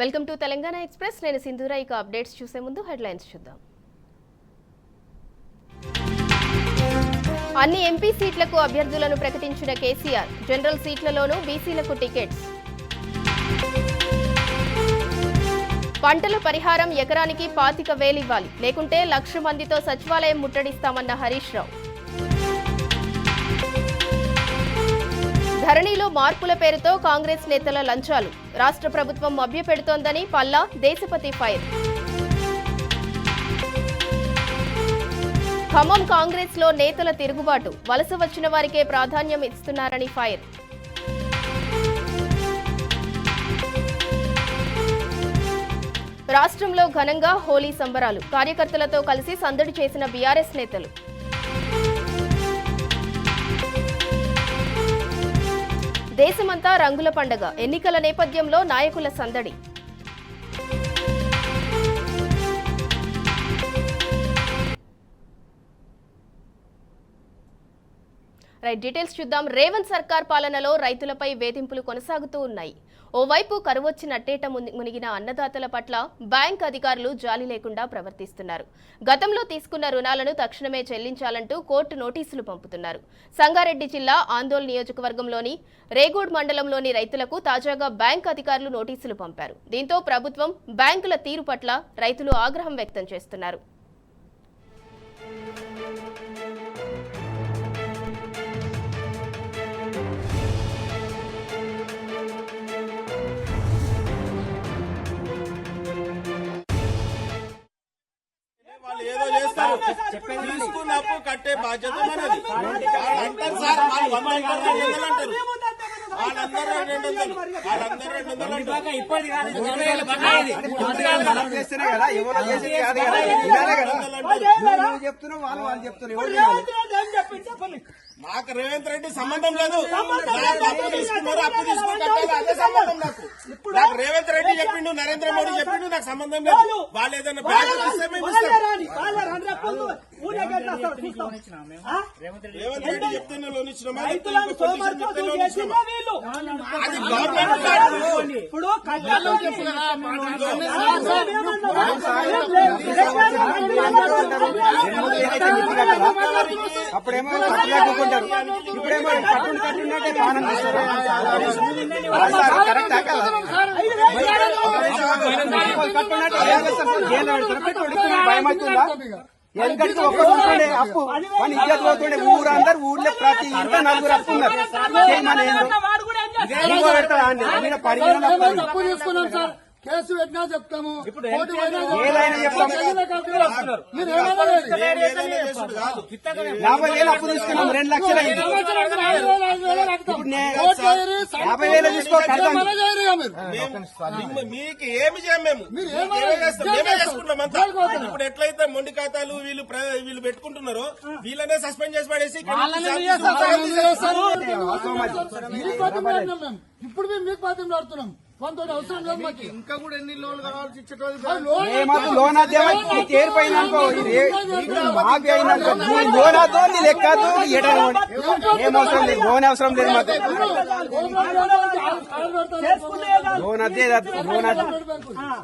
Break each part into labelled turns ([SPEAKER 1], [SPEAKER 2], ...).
[SPEAKER 1] Welcome to Telangana express. నేను సింధూర. ఇక అప్డేట్స్ చూసే ముందు హెడ్లైన్స్ చూద్దాం. అన్ని ఎంపీ సీట్లకు అభ్యర్థులను ప్రకటించిన కేసీఆర్. జనరల్ సీట్లలోనూ బీసీలకు టికెట్స్. పంటల పరిహారం ఎకరానికి 25,000 ఇవ్వాలి, లేకుంటే 1,00,000 మందితో సచివాలయం ముట్టడిస్తామన్న హరీష్ రావు. ధరణిలో మార్పుల పేరుతో కాంగ్రెస్ నేతల లంచాలు. రాష్ట్ర ప్రభుత్వం మభ్యపెడుతోందని పల్లా, దేశపతి ఫైర్. ఖమ్మం కాంగ్రెస్ లో నేతల తిరుగుబాటు. వలస వచ్చిన వారికే ప్రాధాన్యం ఇస్తున్నారని ఫైర్. రాష్ట్రంలో ఘనంగా హోలీ సంబరాలు. కార్యకర్తలతో కలిసి సందడి చేసిన బీఆర్ఎస్ నేతలు. దేశమంతా రంగుల పండగ. ఎన్నికల నేపథ్యంలో నాయకుల సందడి. డీటెయిల్స్ చూద్దాం. రేవంత్ సర్కార్ పాలనలో రైతులపై వేధింపులు కొనసాగుతూ ఉన్నాయి. ఓవైపు కరువొచ్చి నట్టేట మునిగిన అన్నదాతల పట్ల బ్యాంక్ అధికారులు జాలి లేకుండా ప్రవర్తిస్తున్నారు. గతంలో తీసుకున్న రుణాలను తక్షణమే చెల్లించాలంటూ కోర్టు నోటీసులు పంపుతున్నారు. సంగారెడ్డి జిల్లా ఆందోళన నియోజకవర్గంలోని రేగూడ్ మండలంలోని రైతులకు తాజాగా బ్యాంక్ అధికారులు నోటీసులు పంపారు. దీంతో ప్రభుత్వం, బ్యాంకుల తీరు పట్ల రైతులు ఆగ్రహం వ్యక్తం చేస్తున్నారు.
[SPEAKER 2] ఏదో చేస్తారు, తీసుకున్నప్పు కట్టే బాధ్యత మనది అంటారు సార్. వాళ్ళు 100 అంటారు, వాళ్ళందరూ 200, వాళ్ళందరూ 200
[SPEAKER 3] ఇప్పటి చెప్తున్నావు, వాళ్ళు చెప్తున్నారు.
[SPEAKER 2] నాకు రేవంత్ రెడ్డి సంబంధం లేదు. అప్పు తీసుకున్నారు, అప్పు తీసుకుని కట్టాలి, అదే సంబంధం నాకు. నాకు రేవంత్ రెడ్డి చెప్పిండు, నరేంద్ర మోడీ చెప్పిండు, నాకు సంబంధం లేదు. వాళ్ళు ఏదైనా బ్యాంక్ ఇస్తే మేము ఇస్తాం. రేవంత్ రెడ్డి చెప్తేనే లోన్ ఇచ్చినామా, చెప్తే లోన్ ఇచ్చినామా? అది గవర్నమెంట్
[SPEAKER 4] ఇప్పుడు
[SPEAKER 3] అప్పుడేమో కట్టుకుంటారు, ఇప్పుడేమో కట్టున్నట్టే పానం కరెక్టా కదా? భయం అవుతుందా? ఎందుకంటే ఒక్కడే అప్పు మన ఇజ్జత్ పోతుండే. ఊరందరూ ఊర్లో ప్రతి ఇంట్లో 4 అప్పు ఉన్నారు.
[SPEAKER 4] అప్పు తీసుకున్నాం సార్, కేసు పెట్టినా చెప్తాము,
[SPEAKER 3] ఏదైనా చెప్తాము. 50,000 అప్పు తీసుకున్నాం, 2 లక్షలు అయింది. ఇప్పుడు 50,000 తీసుకోవాలి.
[SPEAKER 2] మీకు ఏమి చేయం, మేము మేమే చేసుకుంటాం అంతా. ఇప్పుడు ఎట్లయితే మొండి ఖాతాలు వీళ్ళు పెట్టుకుంటున్నారో వీళ్ళనే సస్పెండ్ చేసి పడేసి
[SPEAKER 4] ఇప్పుడు మేము మీకు బాధ్యం పడుతున్నాం. కొంత అవసరం లేదు మాకు.
[SPEAKER 2] ఇంకా కూడా ఎన్ని లోన్లు కావాల్సి ఇచ్చేటోళ్ళు
[SPEAKER 3] లోన్ చేరిపోయినాకో మాకు అయినాకో లోన్ అదో లెక్కదో ఏమవసరం లేదు. లోన్ అవసరం లేదు మాకు. లోన్ అదే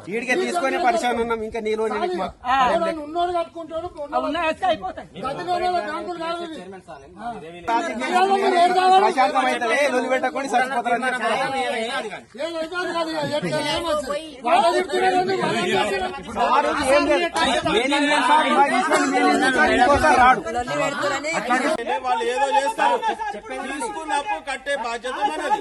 [SPEAKER 3] వీడికే తీసుకొని పరిశాన్ ఉన్నాం. ఇంకా నీ లోన్
[SPEAKER 4] ఉన్నోడు కట్టుకుంటాడు.
[SPEAKER 3] ప్రశాంతం అవుతుంది. లోన్ పెట్టకుండా చచ్చిపోతారు.
[SPEAKER 2] వాళ్ళు ఏదో చేస్తారు, తీసుకున్నప్పు కట్టే బాధ్యత మనది.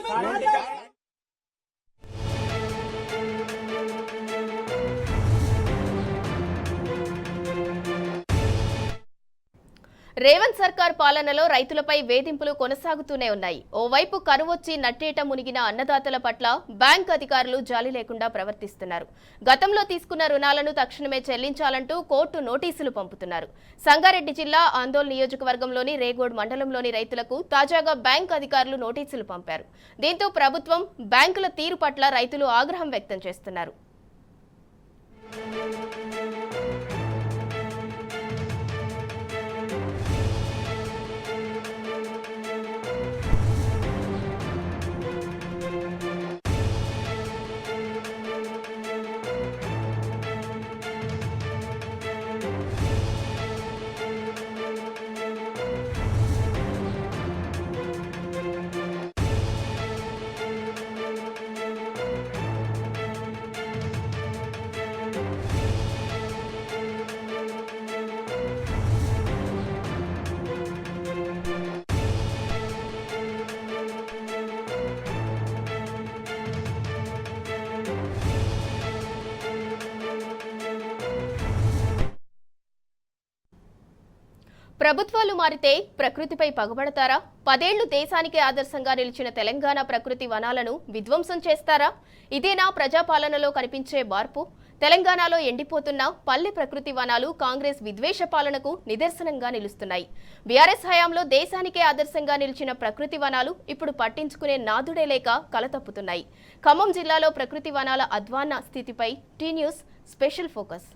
[SPEAKER 1] రేవంత్ సర్కార్ పాలనలో రైతులపై వేధింపులు కొనసాగుతూనే ఉన్నాయి. ఓవైపు కరువొచ్చి నట్టేట మునిగిన అన్నదాతల పట్ల బ్యాంక్ అధికారులు జాలి లేకుండా ప్రవర్తిస్తున్నారు. గతంలో తీసుకున్న రుణాలను తక్షణమే చెల్లించాలంటూ కోర్టు నోటీసులు పంపుతున్నారు. సంగారెడ్డి జిల్లా ఆందోళన నియోజకవర్గంలోని రేగోడ్ మండలంలోని రైతులకు తాజాగా బ్యాంక్ అధికారులు నోటీసులు పంపారు. దీంతో ప్రభుత్వం, బ్యాంకుల తీరు పట్ల రైతులు ఆగ్రహం వ్యక్తం చేస్తున్నారు. ప్రభుత్వాలు మారితే ప్రకృతిపై పగబడతారా? 10 ఏళ్లు దేశానికే ఆదర్శంగా నిలిచిన తెలంగాణ ప్రకృతి వనాలను విధ్వంసం చేస్తారా? ఇదేనా ప్రజాపాలనలో కనిపించే మార్పు? తెలంగాణలో ఎండిపోతున్న పల్లె ప్రకృతి వనాలు కాంగ్రెస్ విద్వేష పాలనకు నిదర్శనంగా నిలుస్తున్నాయి. బీఆర్ఎస్ హయాంలో దేశానికే ఆదర్శంగా నిలిచిన ప్రకృతి వనాలు ఇప్పుడు పట్టించుకునే నాదుడే లేక కలతప్పుతున్నాయి. ఖమ్మం జిల్లాలో ప్రకృతి వనాల అధ్వాన్న స్థితిపై టీ న్యూస్ స్పెషల్ ఫోకస్.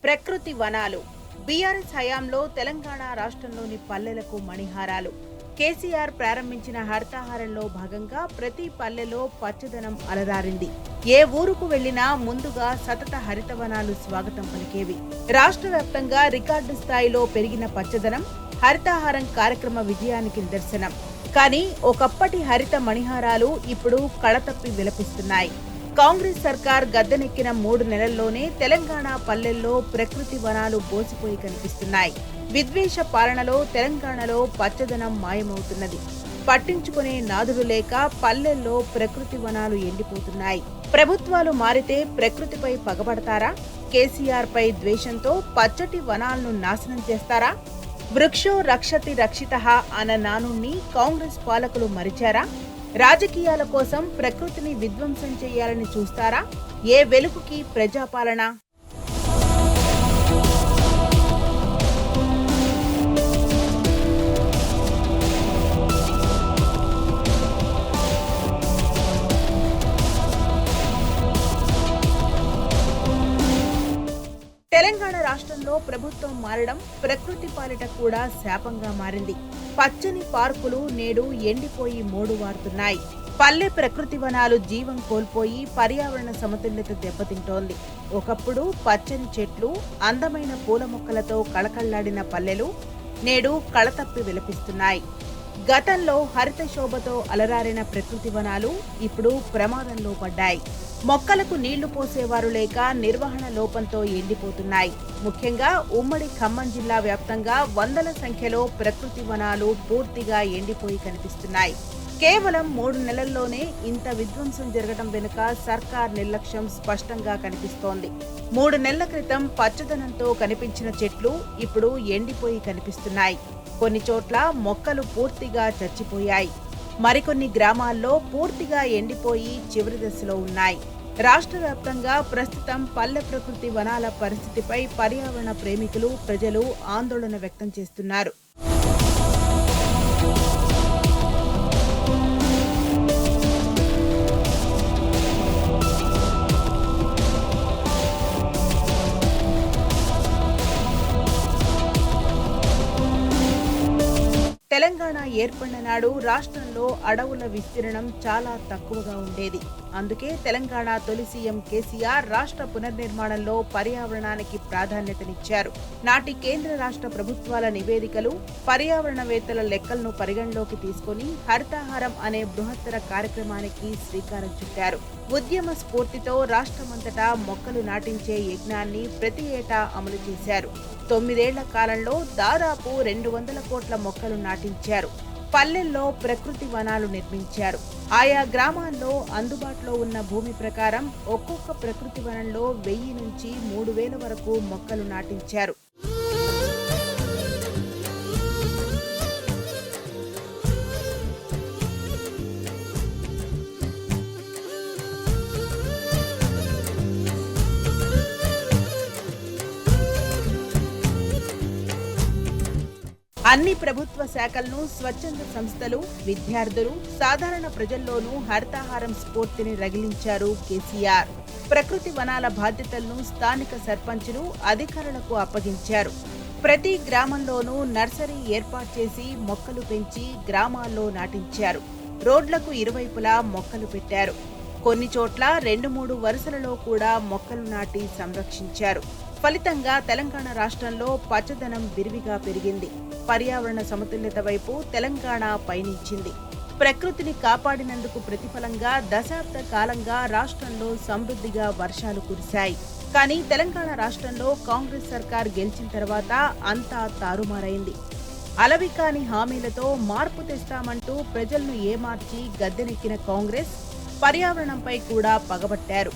[SPEAKER 5] ప్రకృతి వనాలు బీఆర్ఎస్ హయాంలో తెలంగాణ రాష్ట్రంలోని పల్లెలకు మణిహారాలు. కేసీఆర్ ప్రారంభించిన హరితహారంలో భాగంగా ప్రతి పల్లెలో పచ్చదనం అలరారింది. ఏ ఊరుకు వెళ్లినా ముందుగా సతత హరితవనాలు స్వాగతం పలికేవి. రాష్ట్ర వ్యాప్తంగా రికార్డు స్థాయిలో పెరిగిన పచ్చదనం హరితహారం కార్యక్రమ విజయానికి నిదర్శనం. కానీ ఒకప్పటి హరిత మణిహారాలు ఇప్పుడు కళతప్పి విలపిస్తున్నాయి. కాంగ్రెస్ సర్కార్ గద్దెనెక్కిన 3 నెలల్లోనే తెలంగాణ పల్లెల్లో ప్రకృతి వనాలు బోసిపోయి కనిపిస్తున్నాయి. విద్వేష పాలనలో తెలంగాణలో పచ్చదనం మాయమవుతున్నది. పట్టించుకునే నాదుడు లేక పల్లెల్లో ప్రకృతి వనాలు ఎండిపోతున్నాయి. ప్రభుత్వాలు మారితే ప్రకృతిపై పగబడతారా? కేసీఆర్ పై ద్వేషంతో పచ్చటి వనాలను నాశనం చేస్తారా? వృక్షో రక్షతి రక్షితః అన్న నానుణ్ణి కాంగ్రెస్ పాలకులు మరిచారా? రాజకీయాల కోసం ప్రకృతిని విధ్వంసం చేయాలని చూస్తారా? ఏ వెలుగుకి ప్రజాపాలన? తెలంగాణ రాష్ట్రంలో ప్రభుత్వం మారడం ప్రకృతి పాలిట కూడా శాపంగా మారింది. పచ్చని పార్కులు నేడు ఎండిపోయి మోడువారుతున్నాయి. పల్లె ప్రకృతి వనాలు జీవం కోల్పోయి పర్యావరణ సమతుల్యత దెబ్బతింటోంది. ఒకప్పుడు పచ్చని చెట్లు, అందమైన పూల మొక్కలతో కళకళ్లాడిన పల్లెలు నేడు కళతప్పి విలపిస్తున్నాయి. గతంలో హరిత శోభతో అలరారిన ప్రకృతి వనాలు ఇప్పుడు ప్రమాదంలో పడ్డాయి. మొక్కలకు నీళ్లు పోసేవారు లేక నిర్వహణ లోపంతో ఎండిపోతున్నాయి. ముఖ్యంగా ఉమ్మడి ఖమ్మం జిల్లా వ్యాప్తంగా వందల సంఖ్యలో ప్రకృతి వనాలు పూర్తిగా ఎండిపోయి కనిపిస్తున్నాయి. కేవలం 3 నెలల్లోనే ఇంత విధ్వంసం జరగడం వెనుక సర్కార్ నిర్లక్ష్యం స్పష్టంగా కనిపిస్తోంది. 3 నెలల క్రితం పచ్చదనంతో కనిపించిన చెట్లు ఇప్పుడు ఎండిపోయి కనిపిస్తున్నాయి. కొన్ని చోట్ల మొక్కలు పూర్తిగా చచ్చిపోయాయి. మరికొన్ని గ్రామాల్లో పూర్తిగా ఎండిపోయి చివరి దశలో ఉన్నాయి. రాష్ట్ర వ్యాప్తంగా ప్రస్తుతం పల్లె ప్రకృతి వనాల పరిస్థితిపై పర్యావరణ ప్రేమికులు, ప్రజలు ఆందోళన వ్యక్తం చేస్తున్నారు. తెలంగాణ ఏర్పడిన నాడు రాష్ట్రంలో అడవుల విస్తీర్ణం చాలా తక్కువగా ఉండేది. అందుకే తెలంగాణ తొలి సీఎం కేసీఆర్ రాష్ట్ర పునర్నిర్మాణంలో పర్యావరణానికి ప్రాధాన్యతనిచ్చారు. నాటి కేంద్ర రాష్ట్ర ప్రభుత్వాల నివేదికలు, పర్యావరణవేత్తల లెక్కలను పరిగణలోకి తీసుకుని హరితహారం అనే బృహత్తర కార్యక్రమానికి శ్రీకారం చుట్టారు. ఉద్యమ స్ఫూర్తితో రాష్ట్రమంతటా మొక్కలు నాటించే యజ్ఞాన్ని ప్రతి ఏటా అమలు చేశారు. 9 ఏళ్ల కాలంలో దాదాపు 200 కోట్ల మొక్కలు నాటించారు. పల్లెల్లో ప్రకృతి వనాలు నిర్మించారు. ఆయా గ్రామాల్లో అందుబాటులో ఉన్న భూమి ప్రకారం ఒక్కొక్క ప్రకృతి వనంలో 1000 నుంచి 3000 వరకు మొక్కలు నాటించారు. అన్ని ప్రభుత్వ శాఖలను, స్వచ్ఛంద సంస్థలు, విద్యార్థులు, సాధారణ ప్రజల్లోనూ హరితహారం స్ఫూర్తిని రగిలించారు కేసీఆర్. ప్రకృతి వనాల బాధ్యతలను స్థానిక సర్పంచులు, అధికారులకు అప్పగించారు. ప్రతి గ్రామంలోనూ నర్సరీ ఏర్పాటు చేసి మొక్కలు పెంచి గ్రామాల్లో నాటించారు. రోడ్లకు ఇరువైపులా మొక్కలు పెట్టారు. కొన్ని చోట్ల 2-3 వరుసలలో కూడా మొక్కలు నాటి సంరక్షించారు. ఫలితంగా తెలంగాణ రాష్ట్రంలో పచ్చదనం విరివిగా పెరిగింది. పర్యావరణ సమతుల్యత వైపు తెలంగాణ పయనించింది. ప్రకృతిని కాపాడినందుకు ప్రతిఫలంగా దశాబ్ద కాలంగా రాష్ట్రంలో సమృద్ధిగా వర్షాలు కురిశాయి. కానీ తెలంగాణ రాష్ట్రంలో కాంగ్రెస్ సర్కార్ గెలిచిన తర్వాత అంతా తారుమారైంది. అలవికాని హామీలతో మార్పు తెస్తామంటూ ప్రజలను ఏమార్చి గద్దెనెక్కిన కాంగ్రెస్ పర్యావరణంపై కూడా పగబట్టారు.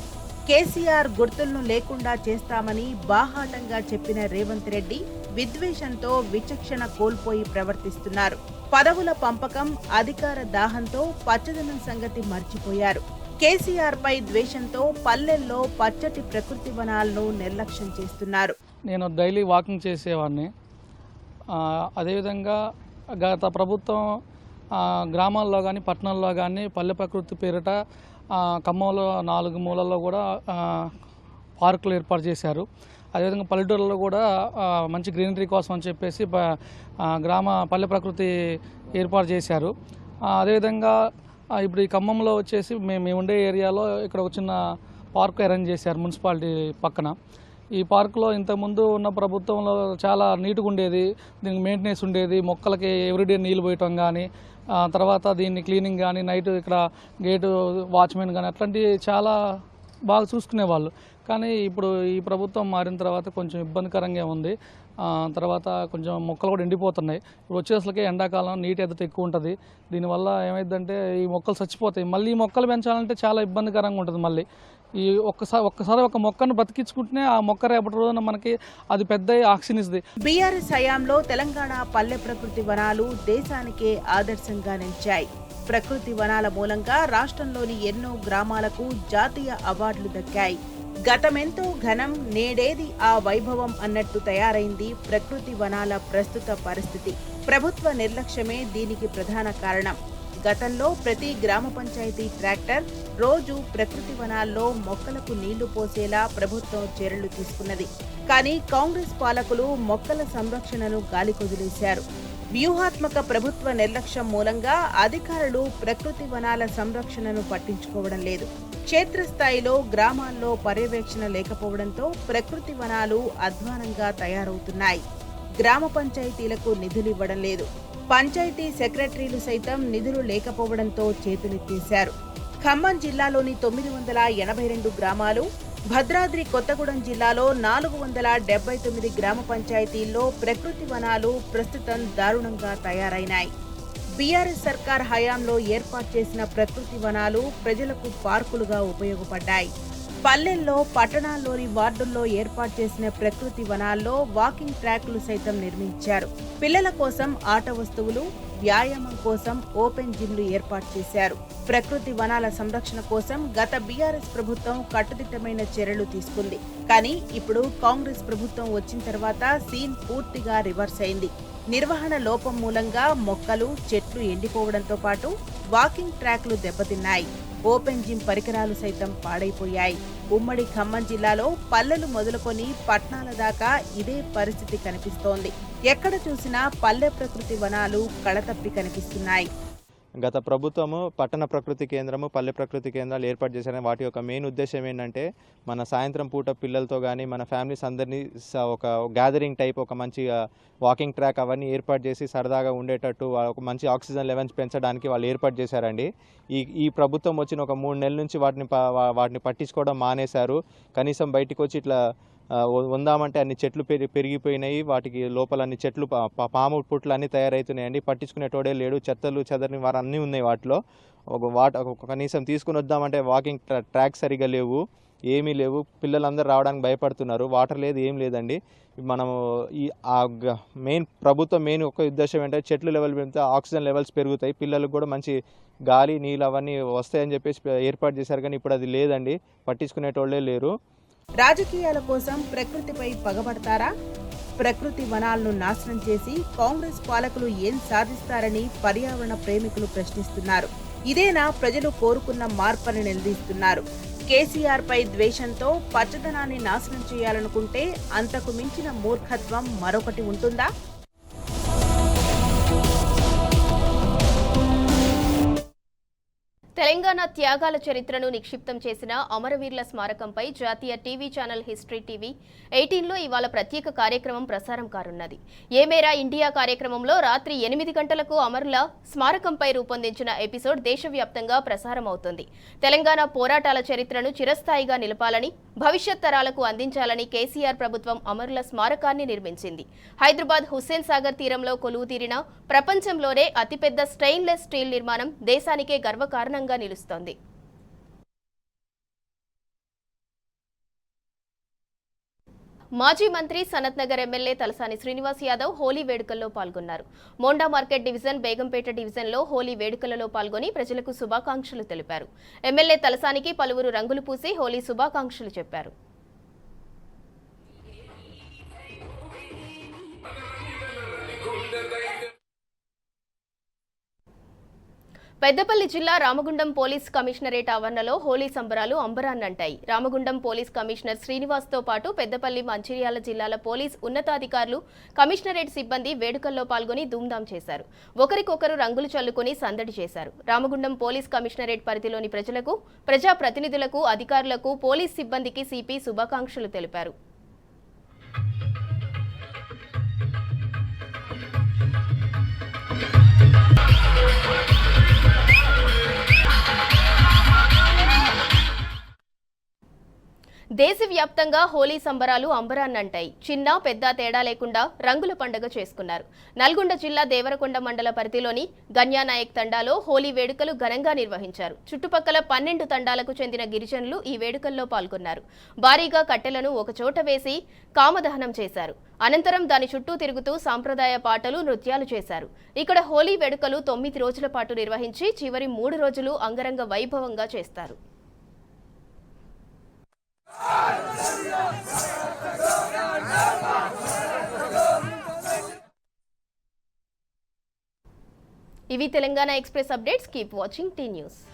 [SPEAKER 5] కేసీఆర్ గుర్తులను లేకుండా చేస్తామని బాహాటంగా చెప్పిన రేవంత్ రెడ్డి విద్వేషంతో విచక్షణ కోల్పోయి ప్రవర్తిస్తున్నారు. పదవుల పంపకం, అధికార దాహంతో పచ్చదనం సంగతి మర్చిపోయారు. కేసీఆర్ పై ద్వేషంతో పల్లెల్లో పచ్చటి ప్రకృతి వనాలను నిర్లక్ష్యం చేస్తున్నారు.
[SPEAKER 6] నేను డైలీ వాకింగ్ చేసేవాడిని. అదేవిధంగా గత ప్రభుత్వం గ్రామాల్లో కానీ పట్టణాల్లో కానీ పల్లె ప్రకృతి పేరిట ఖమ్మంలో 4 మూలల్లో కూడా పార్కులు ఏర్పాటు చేశారు. అదేవిధంగా పల్లెటూరులో కూడా మంచి గ్రీనరీ కోసం అని చెప్పేసి పల్లె ప్రకృతి ఏర్పాటు చేశారు. అదేవిధంగా ఇప్పుడు ఈ ఖమ్మంలో వచ్చేసి మేము ఉండే ఏరియాలో ఇక్కడ ఒక చిన్న పార్క్ అరేంజ్ చేశారు మున్సిపాలిటీ పక్కన. ఈ పార్కులో ఇంతకుముందు ఉన్న ప్రభుత్వంలో చాలా నీట్గా ఉండేది, దీనికి మెయింటెనెన్స్ ఉండేది, మొక్కలకి ఎవ్రీడే నీళ్ళు పోయటం కానీ, తర్వాత దీన్ని క్లీనింగ్ కానీ, నైట్ ఇక్కడ గేటు వాచ్మెన్ కానీ అట్లాంటివి చాలా బాగా చూసుకునేవాళ్ళు. కానీ ఇప్పుడు ఈ ప్రభుత్వం మారిన తర్వాత కొంచెం ఇబ్బందికరంగా ఉంది. తర్వాత కొంచెం మొక్కలు కూడా ఎండిపోతున్నాయి. ఇప్పుడు వచ్చేసరికి ఎండాకాలం నీటి ఎద్దట ఎక్కువ ఉంటుంది. దీనివల్ల ఏమైందంటే ఈ మొక్కలు చచ్చిపోతాయి. మళ్ళీ ఈ మొక్కలు పెంచాలంటే చాలా ఇబ్బందికరంగా ఉంటుంది. మళ్ళీ ఈ ఒక్కసారి ఒక మొక్కను బతికించుకుంటేనే ఆ మొక్క రేపటి రోజున మనకి అది పెద్ద ఆక్సిజన్ ఇస్తుంది.
[SPEAKER 5] బీఆర్ఎస్ హయాంలో తెలంగాణ పల్లె ప్రకృతి వనాలు దేశానికే ఆదర్శంగా నిలిచాయి. ప్రకృతి వనాల మూలంగా రాష్ట్రంలోని ఎన్నో గ్రామాలకు జాతీయ అవార్డులు దక్కాయి. గతమెంతో ఘనం, నేడేది ఆ వైభవం అన్నట్టు తయారైంది ప్రకృతి వనాల ప్రస్తుత పరిస్థితి. ప్రభుత్వ నిర్లక్ష్యమే దీనికి ప్రధాన కారణం. గతంలో ప్రతి గ్రామ పంచాయతీ ట్రాక్టర్ రోజు ప్రకృతి వనాల్లో మొక్కలకు నీళ్లు పోసేలా ప్రభుత్వం చర్యలు తీసుకున్నది. కానీ కాంగ్రెస్ పాలకులు మొక్కల సంరక్షణను గాలికొదిలేశారు. వ్యూహాత్మక ప్రభుత్వ నిర్లక్ష్యం మూలంగా అధికారులు ప్రకృతి వనాల సంరక్షణను పట్టించుకోవడం లేదు. క్షేత్రస్థాయిలో గ్రామాల్లో పర్యవేక్షణ లేకపోవడంతో ప్రకృతి వనాలు అధ్వానంగా తయారవుతున్నాయి. గ్రామ పంచాయతీలకు నిధులు ఇవ్వడం లేదు. పంచాయతీ సెక్రటరీలు సైతం నిధులు లేకపోవడంతో చేతులెత్తేశారు. ఖమ్మం జిల్లాలోని 982 గ్రామాలు, భద్రాద్రి కొత్తగూడెం జిల్లాలో 479 గ్రామ పంచాయతీల్లో ప్రకృతి వనాలు ప్రస్తుతం దారుణంగా తయారైనాయి. బీఆర్ఎస్ సర్కార్ హయాంలో ఏర్పాటు చేసిన ప్రకృతి వనాలు ప్రజలకు పార్కులుగా ఉపయోగపడ్డాయి. పల్లెల్లో, పట్టణాల్లోని వార్డుల్లో ఏర్పాటు చేసిన ప్రకృతి వనాల్లో వాకింగ్ ట్రాక్లు సైతం నిర్మించారు. పిల్లల కోసం ఆట వస్తువులు, వ్యాయామం కోసం ఓపెన్ జిమ్లు ఏర్పాటు చేశారు. ప్రకృతి వనాల సంరక్షణ కోసం గత బీఆర్ఎస్ ప్రభుత్వం కట్టుదిట్టమైన చర్యలు తీసుకుంది. కానీ ఇప్పుడు కాంగ్రెస్ ప్రభుత్వం వచ్చిన తర్వాత సీన్ పూర్తిగా రివర్స్ అయింది. నిర్వహణ లోపం మూలంగా మొక్కలు, చెట్లు ఎండిపోవడంతో పాటు వాకింగ్ ట్రాక్లు దెబ్బతిన్నాయి. ఓపెన్ జిమ్ పరికరాలు సైతం పాడైపోయాయి. ఉమ్మడి ఖమ్మం జిల్లాలో పల్లెలు మొదలుకొని పట్నాల దాకా ఇదే పరిస్థితి కనిపిస్తోంది. ఎక్కడ చూసినా పల్లె ప్రకృతి వనాలు కళతప్పి కనిపిస్తున్నాయి.
[SPEAKER 7] గత ప్రభుత్వము పట్టణ ప్రకృతి కేంద్రము, పల్లె ప్రకృతి కేంద్రాలు ఏర్పాటు చేశారని వాటి యొక్క మెయిన్ ఉద్దేశం ఏంటంటే మన సాయంత్రం పూట పిల్లలతో కానీ మన ఫ్యామిలీస్ అందరినీ ఒక గ్యాదరింగ్ టైప్, ఒక మంచి వాకింగ్ ట్రాక్ అవన్నీ ఏర్పాటు చేసి సరదాగా ఉండేటట్టు ఒక మంచి ఆక్సిజన్ లెవెల్స్ పెంచడానికి వాళ్ళు ఏర్పాటు చేశారండి. ఈ ప్రభుత్వం వచ్చిన ఒక 3 నెలల నుంచి వాటిని పట్టించుకోవడం మానేశారు. కనీసం బయటికి వచ్చి ఇట్లా ఉందామంటే అన్ని చెట్లు పెరిగిపోయినాయి. వాటికి లోపల అన్ని చెట్లు పాము పుట్లు అన్నీ తయారవుతున్నాయండి. పట్టించుకునేటోడే లేడు. చెత్తలు చెదరని వారు అన్నీ ఉన్నాయి వాటిలో. కనీసం తీసుకుని వద్దామంటే వాకింగ్ ట్రాక్ సరిగా లేవు, ఏమీ లేవు. పిల్లలందరూ రావడానికి భయపడుతున్నారు. వాటర్ లేదు, ఏం లేదండి. మనము ప్రభుత్వం మెయిన్ ఒక ఉద్దేశం ఏంటంటే చెట్లు లెవెల్ పెడితే ఆక్సిజన్ లెవెల్స్ పెరుగుతాయి, పిల్లలకు కూడా మంచి గాలి, నీళ్ళు అవన్నీ వస్తాయని చెప్పేసి ఏర్పాటు చేశారు. కానీ ఇప్పుడు అది లేదండి, పట్టించుకునేటోళ్ళే లేరు.
[SPEAKER 5] రాజకీయాల కోసం ప్రకృతిపై పగబడతారా? ప్రకృతి వనాలను నాశనం చేసి కాంగ్రెస్ పాలకులు ఏం సాధిస్తారని పర్యావరణ ప్రేమికులు ప్రశ్నిస్తున్నారు. ఇదేనా ప్రజలు కోరుకున్న మార్పుని నిలదీస్తున్నారు. కేసీఆర్ పై ద్వేషంతో పచ్చదనాన్ని నాశనం చేయాలనుకుంటే అంతకు మించిన మూర్ఖత్వం మరొకటి ఉంటుందా?
[SPEAKER 1] తెలంగాణ త్యాగాల చరిత్రను నిక్షిప్తం చేసిన అమరవీరుల స్మారకంపై జాతీయ టీవీ ఛానల్ హిస్టరీ టీవీ 18లో ఇవాళ ప్రత్యేక కార్యక్రమం ప్రసారం కానున్నది. ఏ మేరా ఇండియా కార్యక్రమంలో రాత్రి 8 గంటలకు అమరుల స్మారకంపై రూపొందించిన ఎపిసోడ్ దేశవ్యాప్తంగా ప్రసారం అవుతుంది. తెలంగాణ పోరాటాల చరిత్రను చిరస్థాయిగా నిలపాలని, భవిష్యత్ తరాలకు అందించాలని కేసీఆర్ ప్రభుత్వం అమరుల స్మారకాన్ని నిర్మించింది. హైదరాబాద్ హుస్సేన్ సాగర్ తీరంలో కొలువు తీరిన ప్రపంచంలోనే అతిపెద్ద స్టెయిన్లెస్ స్టీల్ నిర్మాణం దేశానికే గర్వకారణంగా నిలుస్తోంది. మాజీ మంత్రి సనత్ నగర్ ఎమ్మెల్యే తలసాని శ్రీనివాస్ యాదవ్ హోలీ వేడుకల్లో పాల్గొన్నారు. మోండా మార్కెట్ డివిజన్, బేగంపేట డివిజన్లో హోలీ వేడుకలలో పాల్గొని ప్రజలకు శుభాకాంక్షలు తెలిపారు. ఎమ్మెల్యే తలసానికి పలువురు రంగులు పూసి హోలీ శుభాకాంక్షలు చెప్పారు. పెద్దపల్లి జిల్లా రామగుండం పోలీస్ కమిషనరేట్ ఆవరణలో హోలీ సంబరాలు అంబరాన్నంటాయి. రామగుండం పోలీస్ కమిషనర్ శ్రీనివాస్తో పాటు పెద్దపల్లి, మంచిర్యాల జిల్లాల పోలీస్ ఉన్నతాధికారులు, కమిషనరేట్ సిబ్బంది వేడుకల్లో పాల్గొని ధూమ్ధాం చేశారు. ఒకరికొకరు రంగులు చల్లుకుని సందడి చేశారు. రామగుండం పోలీస్ కమిషనరేట్ పరిధిలోని ప్రజలకు, ప్రజాప్రతినిధులకు, అధికారులకు, పోలీస్ సిబ్బందికి సిపి శుభాకాంక్షలు తెలిపారు. దేశవ్యాప్తంగా హోలీ సంబరాలు అంబరాన్నంటాయి. చిన్న పెద్ద తేడా లేకుండా రంగుల పండుగ చేసుకున్నారు. నల్గొండ జిల్లా దేవరకొండ మండల పరిధిలోని గన్యానాయక్ తండాలో హోలీ వేడుకలు ఘనంగా నిర్వహించారు. చుట్టుపక్కల 12 తండాలకు చెందిన గిరిజనులు ఈ వేడుకల్లో పాల్గొన్నారు. భారీగా కట్టెలను ఒకచోట వేసి కామదహనం చేశారు. అనంతరం దాని చుట్టూ తిరుగుతూ సాంప్రదాయ పాటలు, నృత్యాలు చేశారు. ఇక్కడ హోలీ వేడుకలు 9 రోజుల పాటు నిర్వహించి చివరి 3 రోజులు అంగరంగ వైభవంగా చేస్తారు. ఇవి Telangana express updates. Keep watching tea news.